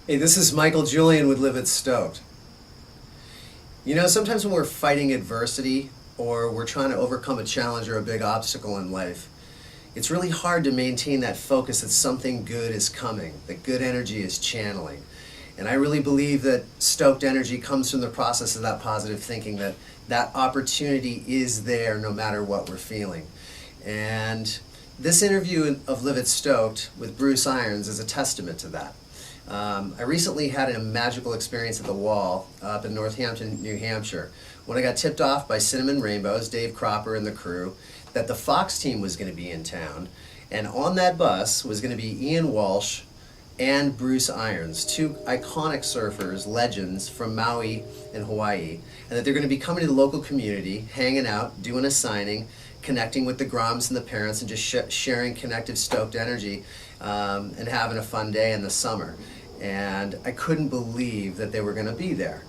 Hey, this is Michael Julian with It Stoked. You know, sometimes when we're fighting adversity or we're trying to overcome a challenge or a big obstacle in life, it's really hard to maintain that focus that something good is coming, that good energy is channeling. And I really believe that stoked energy comes from the process of that positive thinking, that that opportunity is there no matter what we're feeling. And this interview of It Stoked with Bruce Irons is a testament to that. I recently had a magical experience at the Wall up in North Hampton, New Hampshire, when I got tipped off by Cinnamon Rainbows, Dave Cropper and the crew, that the Fox team was going to be in town, and on that bus was going to be Ian Walsh and Bruce Irons, two iconic surfers, legends from Maui and Hawaii, and that they're going to be coming to the local community, hanging out, doing a signing, connecting with the Groms and the parents, and just sharing connective, stoked energy and having a fun day in the summer. And I couldn't believe that they were going to be there.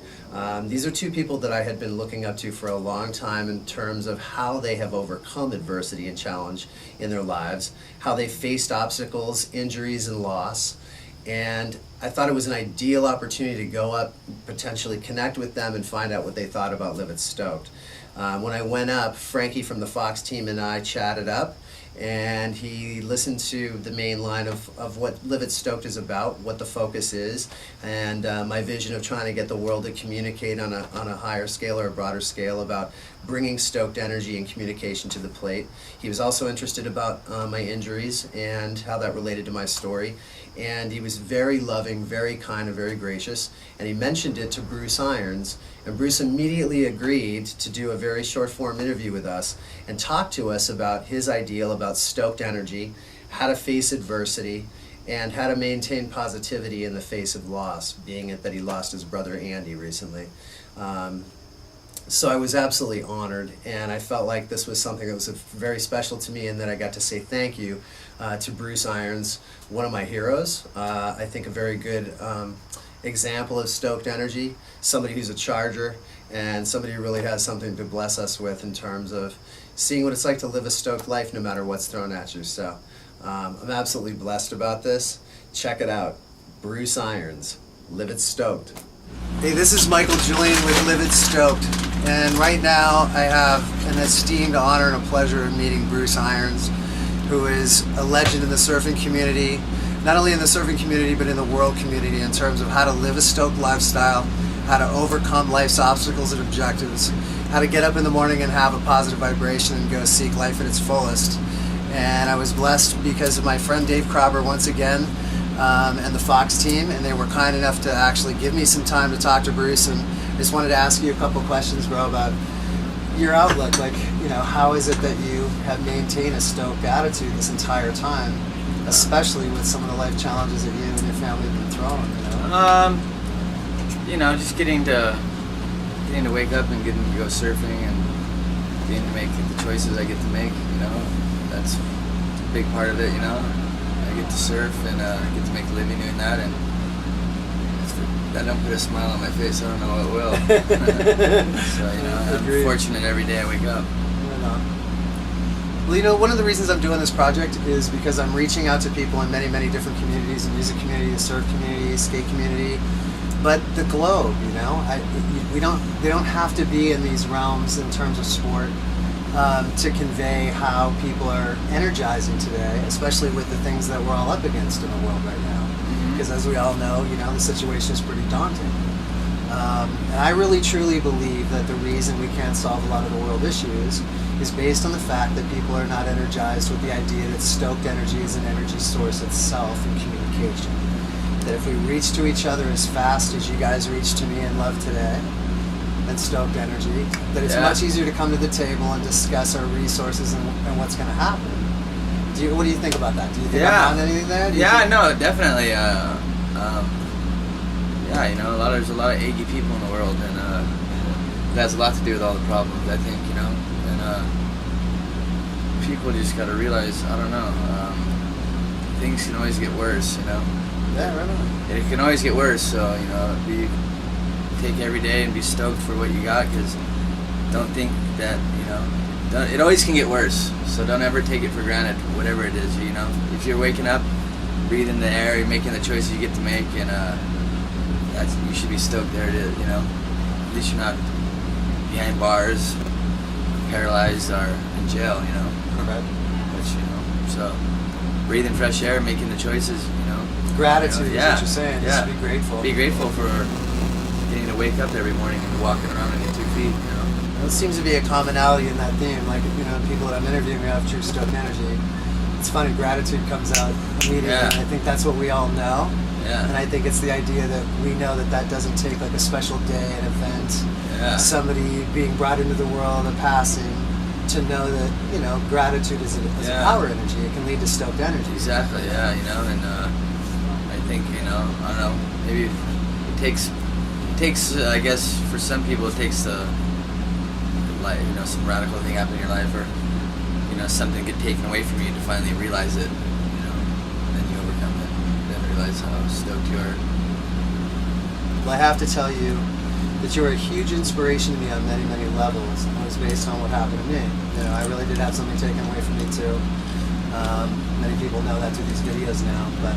These are two people that I had been looking up to for a long time in terms of how they have overcome adversity and challenge in their lives, how they faced obstacles, injuries, and loss. And I thought it was an ideal opportunity to go up, potentially connect with them, and find out what they thought about It Stoked. When I went up, Frankie from the Fox team and I chatted up, and he listened to the main line of what It Stoked is about, what the focus is, and my vision of trying to get the world to communicate on a higher scale or a broader scale about bringing stoked energy and communication to the plate. He was also interested about my injuries and how that related to my story, and he was very loving, very kind, and very gracious, and he mentioned it to Bruce Irons, and Bruce immediately agreed to do a very short form interview with us and talk to us about his ideal about stoked energy, how to face adversity, and how to maintain positivity in the face of loss, being it that he lost his brother Andy recently. So I was absolutely honored, and I felt like this was something that was very special to me, and that I got to say thank you to Bruce Irons, one of my heroes. I think a very good example of stoked energy, somebody who's a charger, and somebody who really has something to bless us with in terms of seeing what it's like to live a stoked life no matter what's thrown at you. So I'm absolutely blessed about this. Check it out. Bruce Irons, It Stoked. Hey, this is Michael Julian with It Stoked, and right now I have an esteemed honor and a pleasure of meeting Bruce Irons, who is a legend in the surfing community, not only in the surfing community but in the world community, in terms of how to live a stoked lifestyle, how to overcome life's obstacles and objectives, how to get up in the morning and have a positive vibration and go seek life at its fullest. And I was blessed because of my friend Dave Cropper once again, and the Fox team, and they were kind enough to actually give me some time to talk to Bruce. And I just wanted to ask you a couple questions, bro, about your outlook. Like, you know, how is it that you have maintained a stoked attitude this entire time, especially with some of the life challenges that you and your family have been throwing? You know, just getting to wake up and getting to go surfing and getting to make the choices I get to make. You know, that's a big part of it. You know, I get to surf and get to make a living doing that, and if that don't put a smile on my face, I don't know what will. So, you know, I'm fortunate every day I wake up. Well, you know, one of the reasons I'm doing this project is because I'm reaching out to people in many, many different communities: the music community, the surf community, skate community, but the globe. You know, they don't have to be in these realms in terms of sport to convey how people are energizing today, especially with the things that we're all up against in the world right now. Because as we all know, you know, the situation is pretty daunting. And I really truly believe that the reason we can't solve a lot of the world issues is based on the fact that people are not energized with the idea that stoked energy is an energy source itself in communication. That if we reach to each other as fast as you guys reach to me in love today, and stoked energy, that it's much easier to come to the table and discuss our resources and what's going to happen. What do you think about that? Do you think I'm on anything there? No, definitely. You know, there's a lot of achy people in the world, and that has a lot to do with all the problems, I think, you know. And people just got to realize, I don't know, things can always get worse, you know. Yeah, right on. It can always get worse, so, you know, take every day and be stoked for what you got, because don't think that, you know, it always can get worse, so don't ever take it for granted, whatever it is, you know. If you're waking up, breathing the air, you're making the choices you get to make, and you should be stoked there to, you know, at least you're not behind bars, paralyzed, or in jail, you know. Right. Which, you know, so breathing fresh air, making the choices, you know. Gratitude You know, is what you're saying. Yeah. Just be grateful. Be grateful for getting to wake up every morning and walking around on your 2 feet, you know. It seems to be a commonality in that theme. Like, you know, people that I'm interviewing who have true stoked energy. It's funny, gratitude comes out immediately. Yeah. And I think that's what we all know. Yeah. And I think it's the idea that we know that that doesn't take like a special day, an event, Yeah. somebody being brought into the world, a passing, to know that, you know, gratitude is a Yeah. power energy. It can lead to stoked energy. Exactly, yeah, you know, and I think, you know, I don't know, maybe it takes, I guess, for some people it takes like, you know, some radical thing happen in your life, or, you know, something get taken away from you to finally realize it, you know, and then you overcome it, then realize how stoked you are. Well, I have to tell you that you were a huge inspiration to me on many, many levels. And it was based on what happened to me. You know, I really did have something taken away from me too. Many people know that through these videos now. But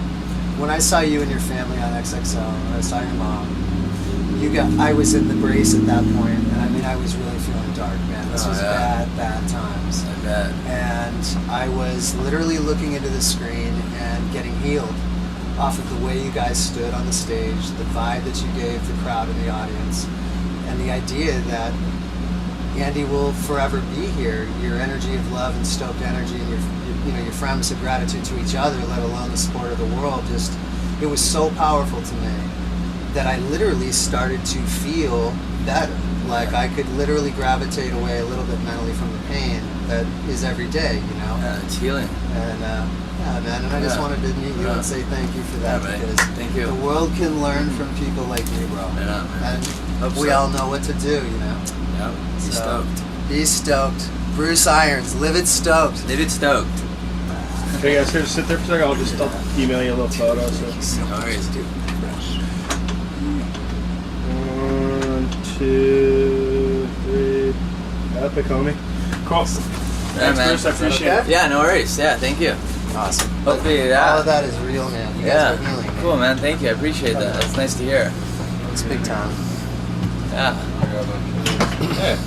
when I saw you and your family on XXL, when I saw your mom, I was in the brace at that point, and I mean, I was really feeling dark, man. This was bad times. I bet. And I was literally looking into the screen and getting healed off of the way you guys stood on the stage, the vibe that you gave the crowd and the audience, and the idea that Andy will forever be here. Your energy of love and stoked energy, and your friends of gratitude to each other, let alone the support of the world. Just, it was so powerful to me that I literally started to feel better. Like I could literally gravitate away a little bit mentally from the pain that is every day, you know. Yeah, it's healing. And yeah, man. And I just wanted to meet you and say thank you for that, Yeah, man. because Thank you. the world can learn from people like you, bro. Yeah, man. And Hope we so. all know what to do, you know. Yep. Be So, stoked. Be stoked. Bruce Irons, live it stoked. Live it stoked. Okay, guys, here, sit there for a second. I'll email you a little photo. So. No worries, dude. 1, 2, 3. Epic, homie. Cool. Yeah, Thanks, man. Bruce. I appreciate it. Yeah, no worries. Yeah, thank you. Awesome. Hopefully, All of that is real, man. You guys are healing. Cool, man. Thank you. I appreciate that. That's nice to hear. It's big time. Yeah. Hey.